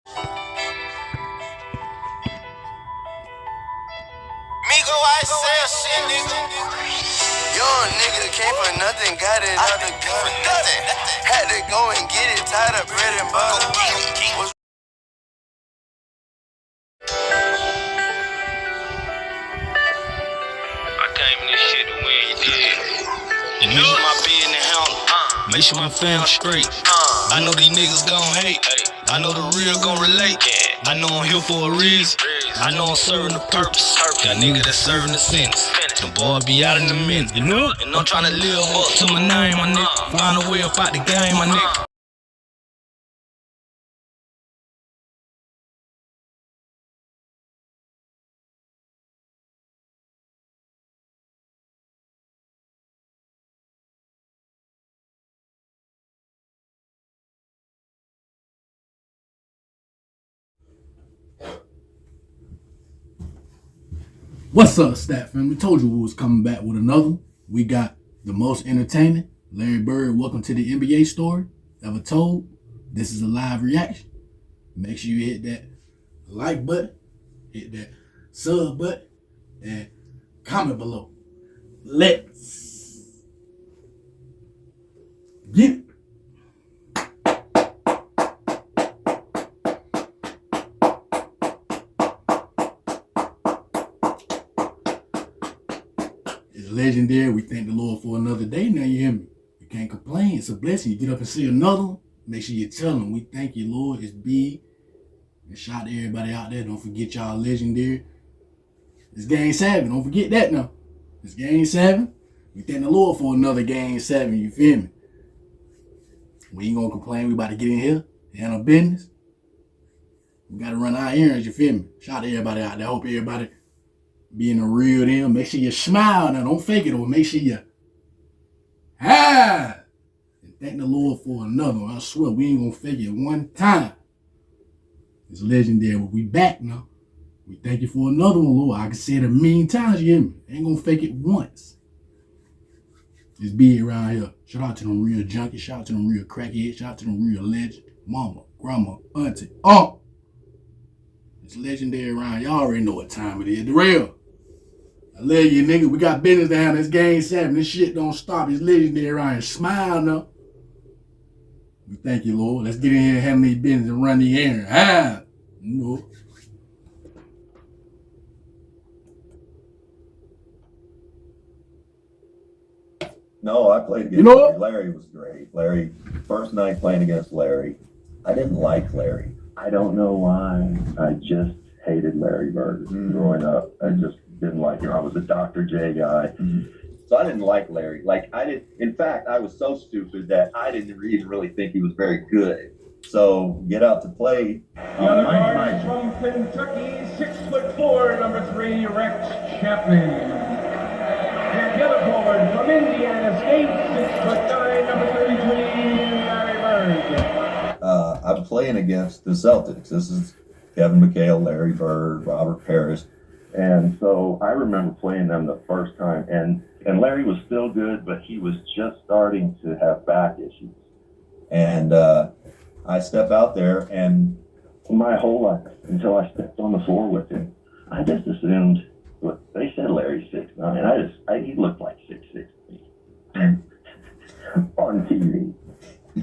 Migo, I say shit, nigga. Young nigga came for nothing, got it out the gun for nothing. Had to go and get it, tied up bread and butter. I came in this shit to win, you did. You know my business handle. Make sure my fam straight. I know these niggas gon' hate. I know the real gon' relate. I know I'm here for a reason. I know I'm serving the purpose. Got niggas that's serving the sentence. The boy be out in a minute, you know? And I'm tryna live up to my name, my nigga. Find a way up out the game, my nigga. What's up, Stat Fam? We told you we was coming back with another one. We got the most entertaining Larry Bird. Welcome to the NBA story ever told. This is a live reaction. Make sure you hit that like button, hit that sub button, and comment below. Let's get it. It's legendary. We thank the Lord for another day. Now you hear me. You can't complain. It's a blessing. You get up and see another one. Make sure you tell them we thank you, Lord. It's big. And shout to everybody out there. Don't forget y'all legendary. It's Game 7. Don't forget that now. It's Game 7. We thank the Lord for another Game 7. You feel me? We ain't gonna complain. We about to get in here. Handle business. We gotta run our errands. You feel me? Shout to everybody out there. Hope everybody being a real them. Make sure you smile now. Don't fake it, or make sure you and thank the Lord for another one. I swear we ain't gonna fake it one time. It's legendary, but we back now. We thank you for another one, Lord. I can say it a million times, you hear me? Ain't gonna fake it once. It's big around here. Shout out to them real junkies. Shout out to them real crackheads. Shout out to them real legends. Mama, grandma, auntie, uncle. It's legendary around. Y'all already know what time it is. The real. I love you, nigga. We got business down. This Game 7. This shit don't stop. It's legendary around here. Smile now. We thank you, Lord. Let's get in here and handle these business and run the errand. You know. No, I played against Larry. Larry was great. Larry, first night playing against Larry, I didn't like Larry. I don't know why. I just hated Larry Bird growing up. I just didn't like him. I was a Dr. J guy. So I didn't like Larry. In fact, I was so stupid that I didn't even really think he was very good. So get out to play. The other guard from Kentucky, 6'4", number 3, Rex Chapman. And the other forward from Indiana State, 6'9", number 33, Larry Bird. I'm playing against the Celtics. This is Kevin McHale, Larry Bird, Robert Parrish. And so I remember playing them the first time, and Larry was still good, but he was just starting to have back issues. And I step out there, and my whole life, until I stepped on the floor with him, I just assumed, look, they said Larry's 6'9". He looked like 6'6" to me. On TV.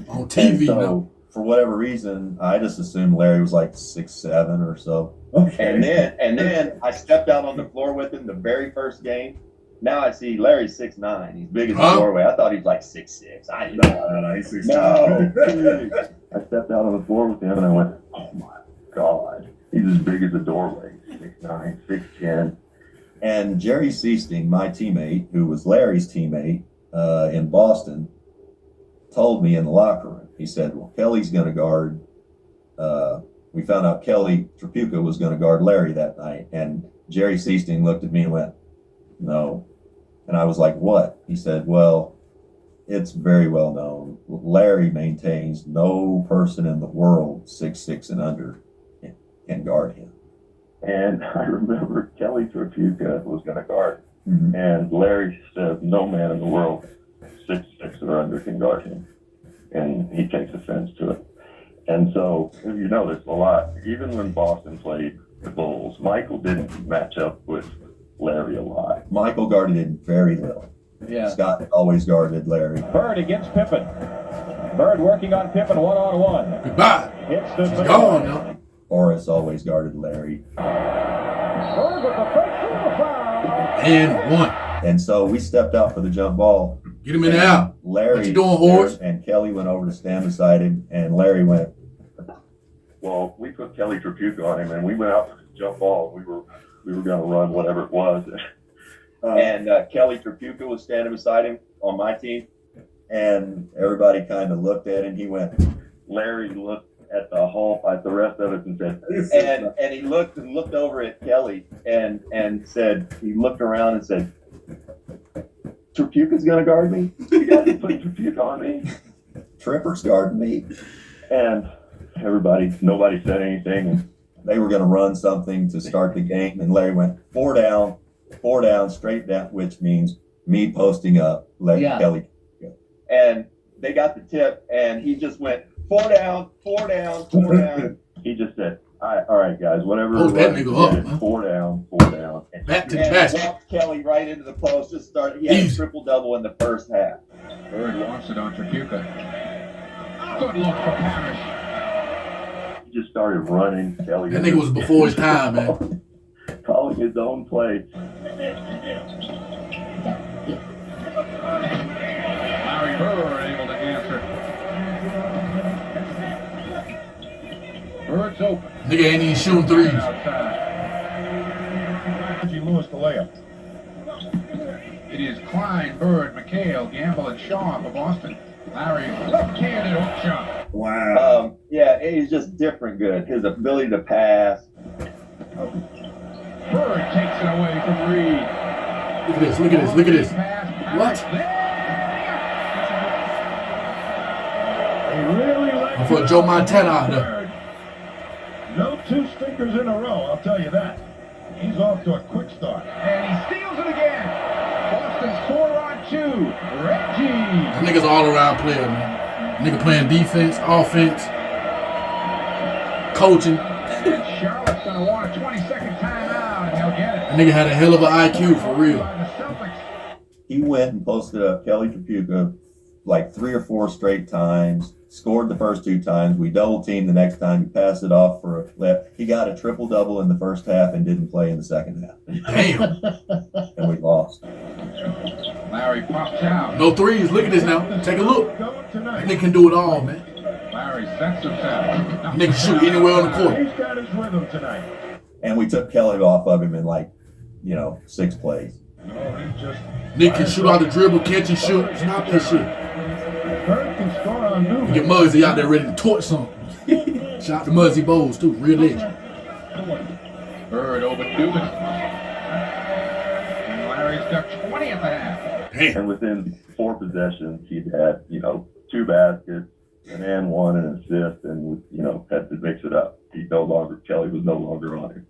On TV, so, no. For whatever reason, I just assumed Larry was like 6'7" or so. Okay. And then I stepped out on the floor with him the very first game. Now I see Larry's 6'9". He's big as a doorway. I thought he was like 6'6". He's 6'9". No. I stepped out on the floor with him and I went, oh my God. He's as big as a doorway. 6'9", 6'10". And Jerry Seasting, my teammate, who was Larry's teammate in Boston, told me in the locker room, he said, well, Kelly's going to guard. We found out Kelly Tripucka was going to guard Larry that night. And Jerry Seasting looked at me and went, no. And I was like, what? He said, well, it's very well known. Larry maintains no person in the world 6'6" and under can guard him. And I remember Kelly Tripucka was going to guard. And Larry said, no man in the world 6'6" or under can guard him. And he takes offense to it. And so, you notice a lot, even when Boston played the Bulls, Michael didn't match up with Larry a lot. Michael guarded him very little. Yeah. Scott always guarded Larry. Bird against Pippen. Bird working on Pippen one-on-one. Goodbye. Hits the He's gone now. Horace always guarded Larry. Bird with the first foul. And one. And so we stepped out for the jump ball. Get him in the out. Larry What you doing, Horace? and Kelly went over to stand beside him, and Larry went, Well, we put Kelly Trapuka on him, and we went out for the jump ball. We were going to run whatever it was. And Kelly Trapuka was standing beside him on my team, and everybody kind of looked at him. He went, Larry looked at the rest of us and said, and he looked over at Kelly and said, he looked around and said, Trapuka's going to guard me? You guys put Trapuka on me? Tripper's guarding me. And nobody said anything. They were going to run something to start the game, and Larry went, four down, straight down, which means me posting up, Kelly. And they got the tip, and he just went, four down. He just said, all right, guys, whatever. Oh, that nigga up, man. Four down. Back to the And basket. walked Kelly right into the post. Just started. He had a Easy. triple-double in the first half. Bird wants it on Trapuka. Good look for Parrish. He just started running. Kelly That nigga was before his time, man. calling his own plays. Larry Bird able to answer. Bird's open. Nigga ain't even shooting threes. Outside. Reggie Lewis the layup. It is Klein, Bird, McHale, Gamble, and Shaw for Boston. Larry left-handed hook shot. Wow. Yeah, he's just different good. His ability to pass. Bird takes it away from Reed. Look at this. Pass, What? They really like I'm for Joe Montana out there. No two stinkers in a row, I'll tell you that. He's off to a quick start. And he steals it again. Boston's 4 on 2. Reggie. That nigga's an all-around player, man. Nigga playing defense, offense, coaching. And Charlotte's going to want a 20-second timeout, and he'll get it. That nigga had a hell of an IQ, for real. By the Celtics. He went and posted up Kelly Trapuka like 3 or 4 straight times. Scored the first 2 times. We double teamed the next time. He passed it off for a left. He got a triple-double in the first half and didn't play in the second half. Damn. And we lost. Larry pops out. No threes. Look at this now. Take a look. Going That tonight. nigga can do it all, man. Larry sets himself. Nigga shoot anywhere on the court. He's got his rhythm tonight. And we took Kelly off of him in 6 plays. No, he's just. Nigga can shoot out the dribble, catch and shoot. Stop that shit. Bird can score on Newman. Get Muzzy out there ready to torch something. Shout out to Muzzy Bowles, too. Real legend. Bird over Newman. And Larry's got 20 at the half. Damn. And within 4 possessions, he'd had, 2 baskets, an and 1, and an assist, and, had to mix it up. Kelly was no longer on him.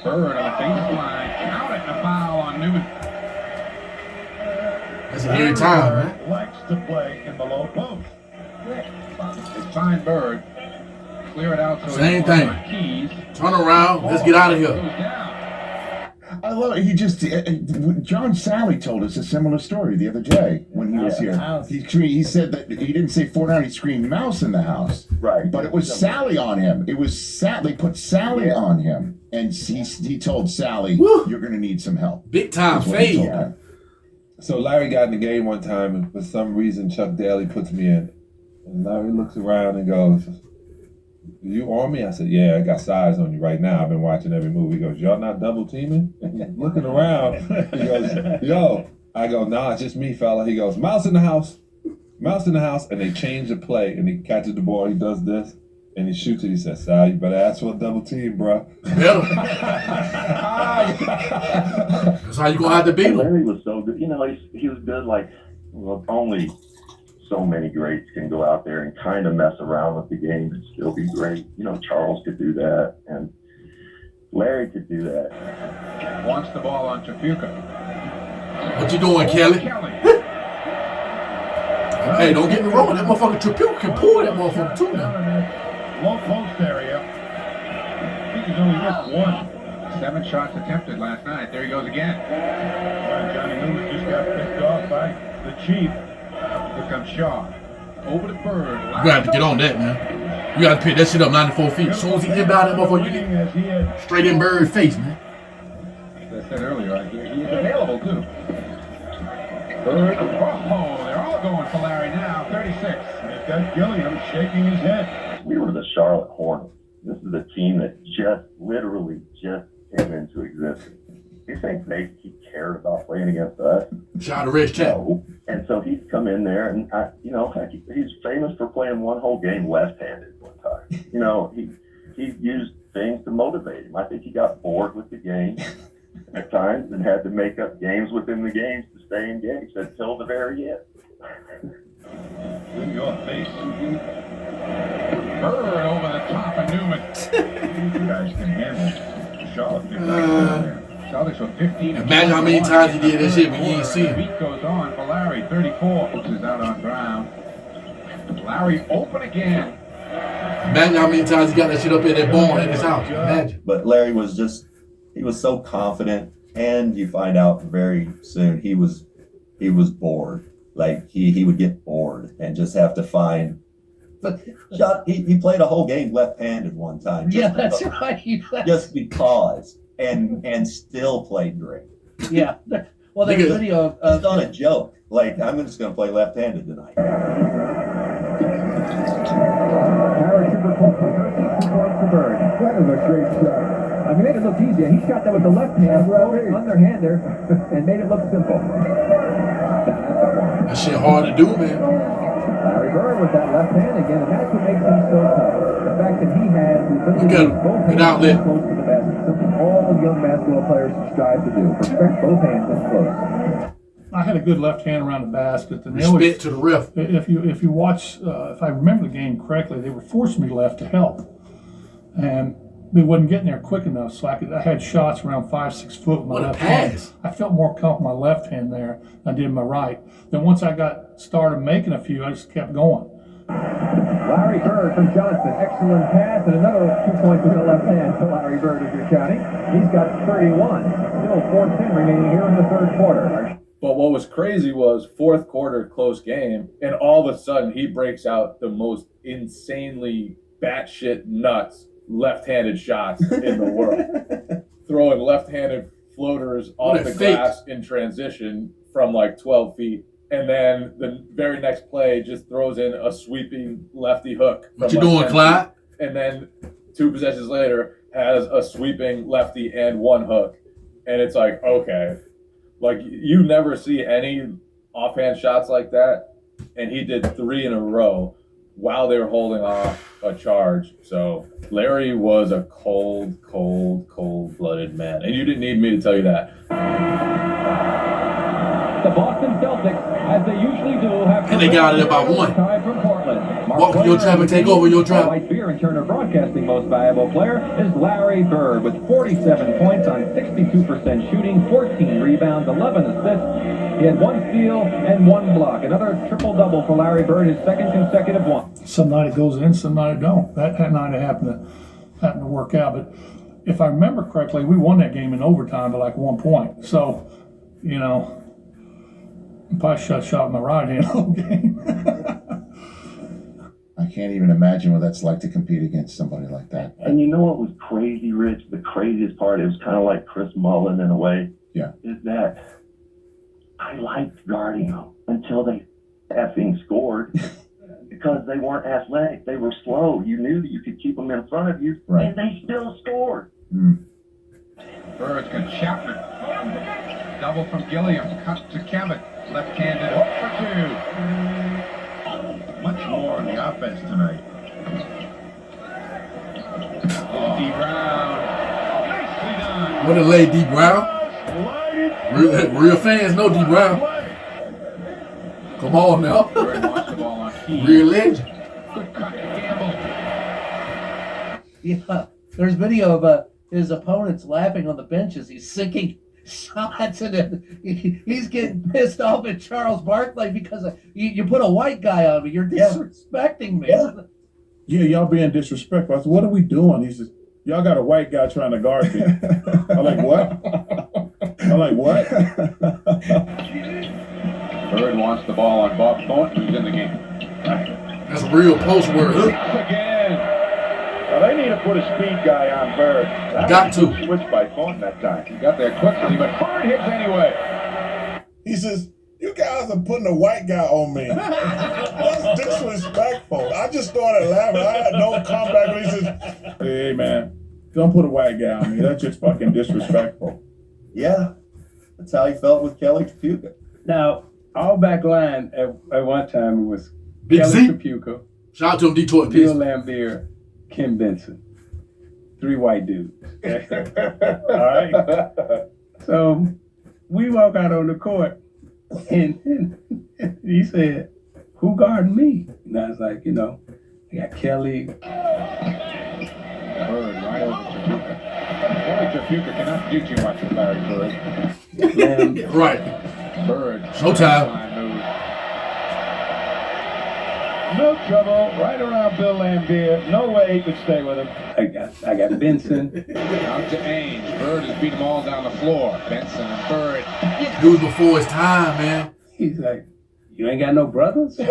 Bird on the baseline. Out at the foul on Newman. That's every time, man. Likes to play in the low post. They find Bird. Clear it out so Same it's thing. on Keys. Turn around. Let's get out of Goes here. down. I love it. He just, John Sally told us a similar story the other day when he was here. He said that he didn't say Fortnite, he screamed mouse in the house. Right. But it was Sally on him. It was they put Sally on him. And he told Sally, Woo. you're going to need some help. Big time That's what he told fade. him. So Larry got in the game one time, and for some reason Chuck Daly puts me in. And Larry looks around and goes, "You on me?" I said, "Yeah, I got size on you right now. I've been watching every move." He goes, "Y'all not double teaming?" And he's looking around. He goes, "Yo." I go, "Nah, it's just me, fella." He goes, "Mouse in the house. Mouse in the house." And they change the play, and he catches the ball. He does this, and he shoots it. He says, "Sal, you better ask for a double team, bro." Better. That's how you gonna have to beat him. Larry was so good. He was good. Only so many greats can go out there and kind of mess around with the game and still be great. Charles could do that, and Larry could do that. Wants the ball on Trapuka. What you doing, Kelly? Kelly. Hey, don't get me wrong. That motherfucker Trippier can pull that motherfucker too now. Low post area. I think he's only missed one. 7 shots attempted last night. There he goes again. Johnny Loomis just got picked off by the Chief. Here comes Shaw. Over to Bird. You gotta have to get on that, man. You gotta pick that shit up 94 feet. As soon as he inbound that motherfucker, you get straight in Bird's face, man. As I said earlier, he is available too. Bird. Oh, they're all going for Larry now. 36. They've got Gilliam shaking his head. We were the Charlotte Hornets. This is a team that literally just came into existence. You think he cared about playing against us? Shout out to Rich Chat. No. And so he's come in there, and he's famous for playing one whole game left-handed one time. He used things to motivate him. I think he got bored with the game at times and had to make up games within the games to stay engaged until the very end. In your face. Bird over the top of Newman. You guys can handle Charlotte. Celtics with 15. Imagine how many times he did that shit when you ain't see The him. beat goes on for Larry. 34. Puts it out on ground. Larry open again. Imagine how many times he got that shit up in that barn in his house. Imagine. But Larry was he was so confident, and you find out very soon he was bored. Like he would get bored and just have to find. But he played a whole game left-handed one time. Yeah, that's right. Just because, and still played great. Yeah. Well, there's a video of It's not a joke. Like, I'm just going to play left-handed tonight. Paratrooper points to Bird. That is a great shot. I mean, made it look easy. He shot that with the left hand, underhander, and made it look simple. That shit hard to do, man. Larry Bird with that left hand again, and that's what makes him so tough. The fact that he has the ability to use both hands outlet. close to the basket, something all young basketball players should strive to do. Perfect both hands this close. I had a good left hand around the basket. And Respect to the ref. If you watch, if I remember the game correctly, they were forcing me left to help, and they wasn't getting there quick enough. So I had shots around 5-6 foot with my What a left hand. pass. I felt more comfortable with my left hand there than I did my right. Then once I got started making a few, I just kept going. Larry Bird from Johnson, excellent pass, and another 2 points with the left hand for Larry Bird if you're counting. He's got 31. Still 4:10 remaining here in the third quarter. But what was crazy was fourth quarter close game, and all of a sudden he breaks out the most insanely batshit nuts left-handed shots in the world. Throwing left-handed floaters off the glass in transition from like 12 feet. And then the very next play just throws in a sweeping lefty hook. What you doing, Clyde? And then 2 possessions later has a sweeping lefty and 1 hook. And it's like, okay. Like, you never see any offhand shots like that. And he did 3 in a row while they were holding off a charge. So Larry was a cold-blooded man. And you didn't need me to tell you that. The Boston Celtics, as they usually do, have And they got it about 1. time from Portland. Walk in your trap and take over your trap. White Beer and Turner Broadcasting most valuable player is Larry Bird with 47 points on 62% shooting, 14 rebounds, 11 assists. He had 1 steal and 1 block. Another triple-double for Larry Bird, his second consecutive one. Some night it goes in, some night it don't. That night it happened to work out. But if I remember correctly, we won that game in overtime by like 1 point. So, if I shot my right hand all game. I can't even imagine what that's like to compete against somebody like that. And you know what was crazy, Rich? The craziest part, it was kind of like Chris Mullin in a way. Yeah. Is that I liked guarding them until they effing scored because they weren't athletic. They were slow. You knew that you could keep them in front of you, Right. and they still scored. Bird's got Chapman. Double from Gilliam. Cut to Kevin. Left-handed hook for 2. Much more on the offense tonight. D. Brown. Nicely done. What a lay D Brown. Real fans know D Brown. Come on now. Bird wants the ball on key. Real legend. Good cut to Gamble. Yeah, there's video of his opponents laughing on the benches. He's sinking shots, and he's getting pissed off at Charles Barkley because you put a white guy on me. You're disrespecting me. Yeah, y'all being disrespectful. I said, what are we doing? He says, y'all got a white guy trying to guard me. I'm like, what? Bird wants the ball on Bob Thornton, who's in the game. That's a real post word. Again. Well, they need to put a speed guy on Bird. Got to. Switch by Thornton that time. He got there quickly, but Bird hits anyway. He says, you guys are putting a white guy on me. That's disrespectful. I just started laughing. I had no comeback. He says, hey, man, don't put a white guy on me. That's just fucking disrespectful. Yeah, that's how he felt with Kelly Tripucka. Now, our back line at one time was Big Kelly Z. Tripucka, Shout out to him, Detroit Bill Pistons. Lambier, Kim Benson. 3 white dudes. All right. So we walk out on the court, and he said, "Who guarding me?" And I was like, I got Kelly. Bird right over Tripucka. Kelly Tripucka cannot do too much with Larry Bird. Right. Bird. Showtime. No trouble, right around Bill Lambier. No way he could stay with him. I got Benson. Out to Ainge. Bird has beat them all down the floor. Benson and Bird. Dude before his time, man. He's like, "You ain't got no brothers?" He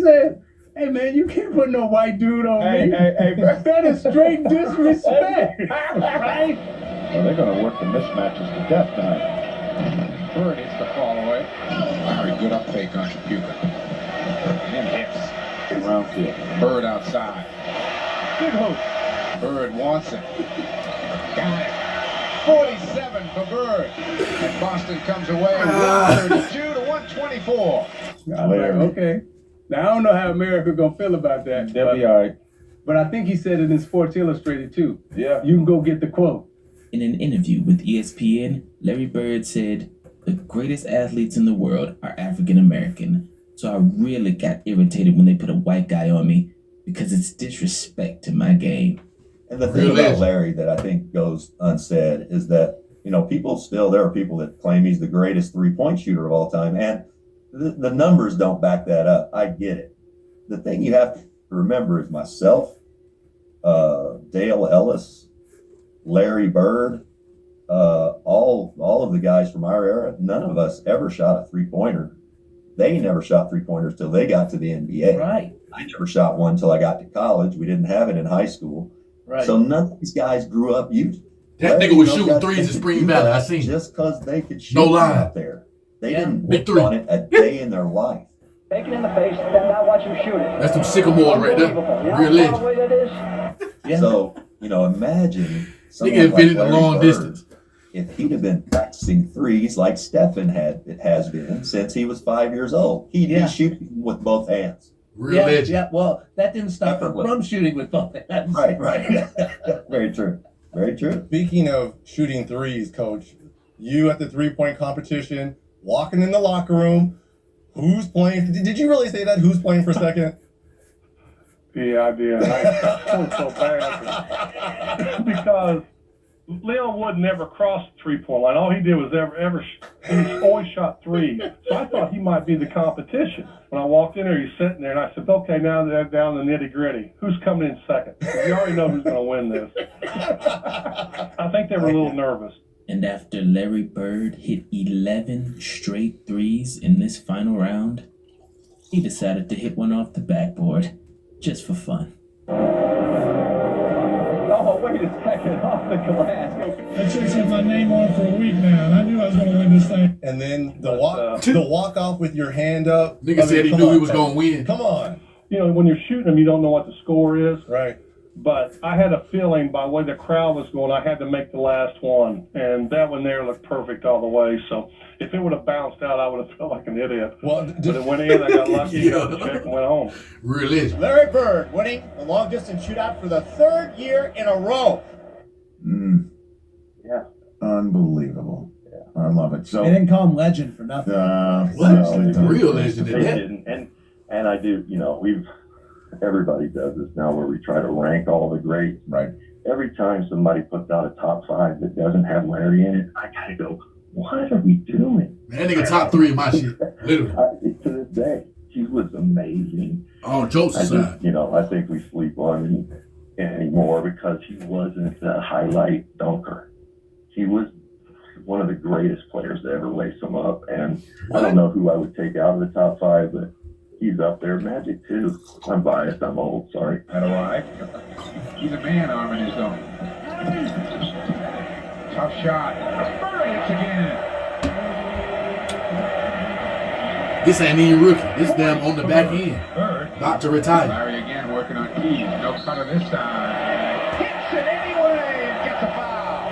said, "Hey man, you can't put no white dude on me. Hey, That is straight disrespect." Right? Well, they're going to work the mismatches to death tonight. Bird hits the fall away. Larry, good up fake on Tripucka. And hits. Around field. Bird outside. Big hoop. Bird wants it. Got it. 47 for Bird. And Boston comes away 132 to 124. I'm like, okay. Now, I don't know how America going to feel about that. They'll be all right. But I think he said it in Sports Illustrated, too. Yeah. You can go get the quote. In an interview with ESPN, Larry Bird said, "The greatest athletes in the world are African American, so I really got irritated when they put a white guy on me because it's disrespect to my game." And the thing about Larry that I think goes unsaid is that, there are people that claim he's the greatest three-point shooter of all time, and the numbers don't back that up. I get it. The thing you have to remember is myself, Dale Ellis, Larry Bird, all of the guys from our era, none of us ever shot a three-pointer. They never shot three-pointers till they got to the NBA. Right. I never shot one till I got to college. We didn't have it in high school. Right. So none of these guys grew up using That nigga was shooting threes in Spring Valley. I seen just because they could shoot No lie. out there. They didn't Big work three. on it a day in their life. Take it in the face, then now watch him shoot it. That's some sycamore right there. Real legend. legend. The way that is. Yeah. So, imagine someone Nigga invented the Larry long Bird, distance. If he'd have been practicing threes like Stephen has been since he was 5 years old, he'd be shooting with both hands. Real legend. Yeah, well, that didn't stop him from shooting with both hands. Right. Very true. Very true. Speaking of shooting threes, Coach, you at the three-point competition, walking in the locker room, who's playing? Did you really say that? Who's playing for second? Yeah, I did. I felt so bad because Leon Wood never crossed the three-point line. All he did was he always shot threes. So I thought he might be the competition. When I walked in there, he's sitting there, and I said, "Okay, now they're down to the nitty-gritty. Who's coming in second? We already know who's going to win this." I think they were a little nervous. And after Larry Bird hit 11 straight threes in this final round, he decided to hit one off the backboard just for fun. Oh, wait a second, off the glass. That chick's had my name on for a week now, and I knew I was going to win this thing. And then the walk off with your hand up. Nigga said he knew he was going to win. Come on. When you're shooting them, you don't know what the score is. Right. But I had a feeling by the way the crowd was going, I had to make the last one. And that one there looked perfect all the way. So if it would have bounced out, I would have felt like an idiot. Well, but it went in, I got lucky, got the check, and went home. Real legend. Larry Bird winning the long distance shootout for the third year in a row. Yeah. Unbelievable. Yeah. I love it. So they didn't call him legend for nothing. Real legend. They didn't. And I do, everybody does this now where we try to rank all the greats. Right. every time somebody puts out a top 5 that doesn't have Larry in it, I gotta go, what are we doing? Man, that nigga top 3 in my shit. Literally. To this day, he was amazing. Oh, jokes aside. I think we sleep on him anymore because he wasn't a highlight dunker. He was one of the greatest players to ever lace them up. And I don't know who I would take out of the top 5, but he's up there. Magic, too. I'm biased. I'm old. Sorry. How do I? He's a man arm in his own. Tough shot. Murray hits again. This ain't even rookie. This damn on the back end. About to retire. Larry again working on keys. No cut on this side. Hits it anyway and gets a foul.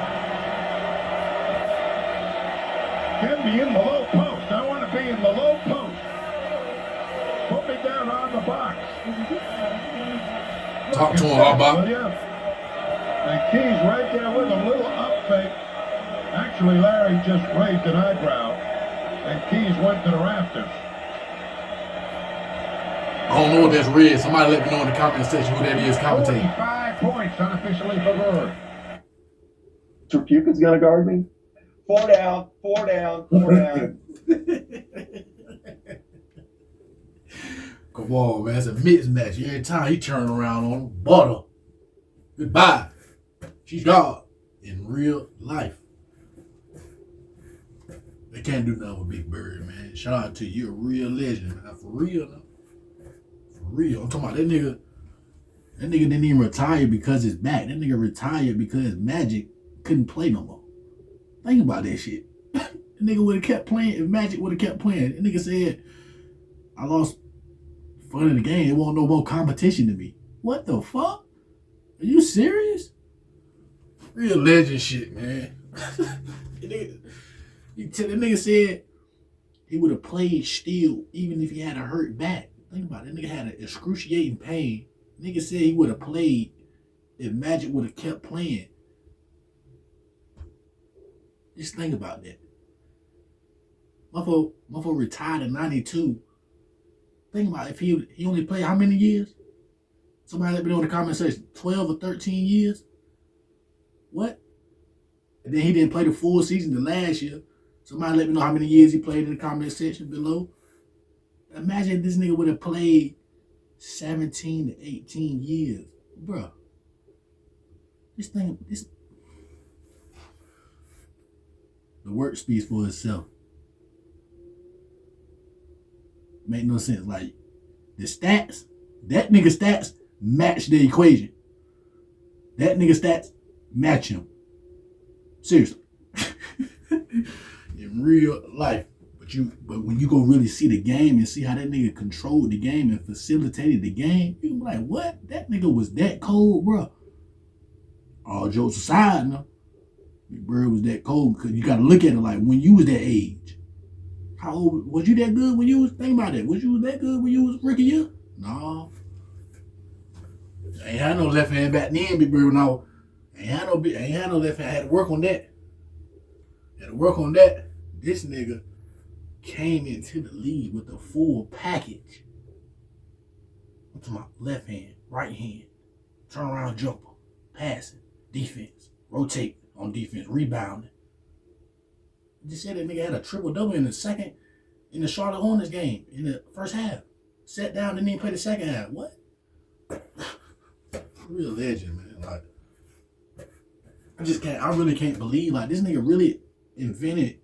Can be in the low post. I want to be in the low post. Put me down on the box. Talk to him, Bob. And Keys right there with a little up fake. Actually, Larry just raised an eyebrow, and Keys went to the rafters. I don't know what that's red. Somebody let me know in the comment section who that is commentating. 5 points unofficially for Bird. Tripucka's gonna guard me? 4 down, 4 down, 4 down. Come on, man. It's a mismatch. Every time he turn around on him, butter. Goodbye. She's God in real life. They can't do nothing with Big Bird, man. Shout out to you. You're a real legend, man. For real, though. For real. I'm talking about that nigga. That nigga didn't even retire because his back. That nigga retired because Magic couldn't play no more. Think about that shit. That nigga would have kept playing if Magic would have kept playing. That nigga said, I lost fun of the game. It won't no more competition to me. What the fuck? Are you serious? Real legend shit, man. The nigga said he would have played still even if he had a hurt back. Think about it. That nigga had an excruciating pain. Nigga said he would have played if Magic would have kept playing. Just think about that. Motherfucker retired in 92. Think about it. If he only played how many years? Somebody let me know in the comment section. 12 or 13 years? What? And then he didn't play the full season the last year. Somebody let me know how many years he played in the comment section below. Imagine if this nigga would have played 17 to 18 years. Bruh. This. The work speaks for itself. Make no sense. Like, the stats, that nigga stats match the equation. That nigga stats match him. Seriously. In real life. But when you go really see the game and see how that nigga controlled the game and facilitated the game, you be like, what? That nigga was that cold, bro. All jokes aside, no. Big Bird was that cold because you got to look at it like when you was that age. How old was you that good when you was? Think about that. Was you that good when you was rookie year? No. Ain't had no left hand back then, Big Bird. No. Ain't had no left hand. I had to work on that. This nigga came into the league with the full package. I'm talking about left hand, right hand, turn around jumper, passing, defense, rotate on defense, rebounding. I just said that nigga had a triple-double in the Charlotte Hornets game in the first half. Sat down and then play the second half. What? Real legend, man. Like, I really can't believe, like, this nigga really invented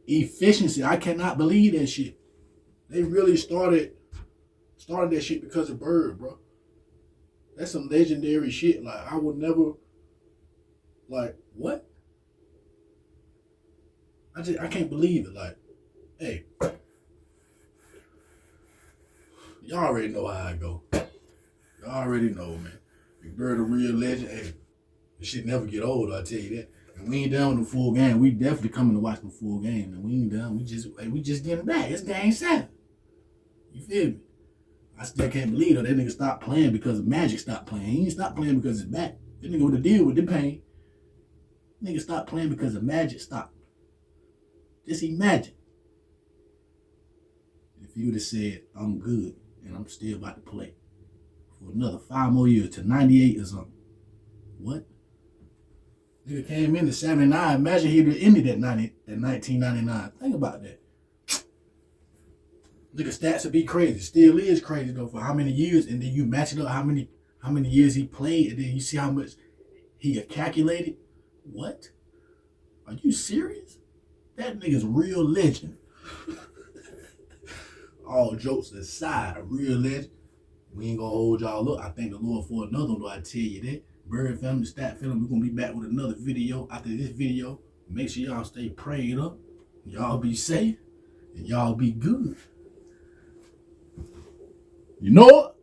efficiency. I cannot believe that shit. They really started that shit because of Bird, bro. That's some legendary shit. Like, I would never, like, what? I can't believe it. Like, hey, y'all already know how I go. Y'all already know, man. Big Bird a real legend. Hey, this shit never get old, I tell you that. And we ain't done with the full game. We definitely coming to watch the full game. And we ain't done. We just getting back. It's game 7. You feel me? I still can't believe that nigga stopped playing because Magic stopped playing. He ain't stopped playing because his back. That nigga would have deal with the pain. Nigga stopped playing because the Magic stopped. Just imagine if you would have said, I'm good and I'm still about to play for another 5 more years to 98 or something. What? Nigga came in 79. Imagine he'd have ended at 1999. Think about that. Nigga, stats would be crazy. Still is crazy though for how many years, and then you match it up how many years he played, and then you see how much he calculated. What? Are you serious? That nigga's real legend. All jokes aside, a real legend. We ain't gonna hold y'all up. I thank the Lord for another one, though, I tell you that. Bird Family, Stat Family, we're gonna be back with another video after this video. Make sure y'all stay prayed up. Y'all be safe. And y'all be good. You know what?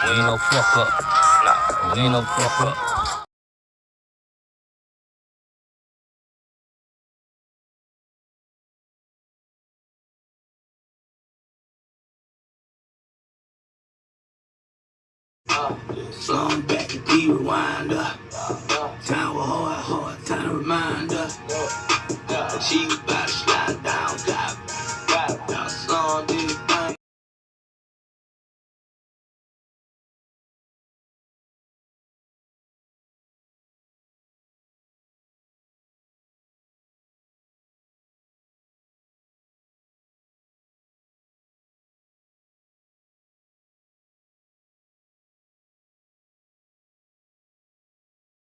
We ain't no fuck up. Nah, we ain't no fuck up. Slowing back the D rewinder. Time was hard, time to remind us. She was by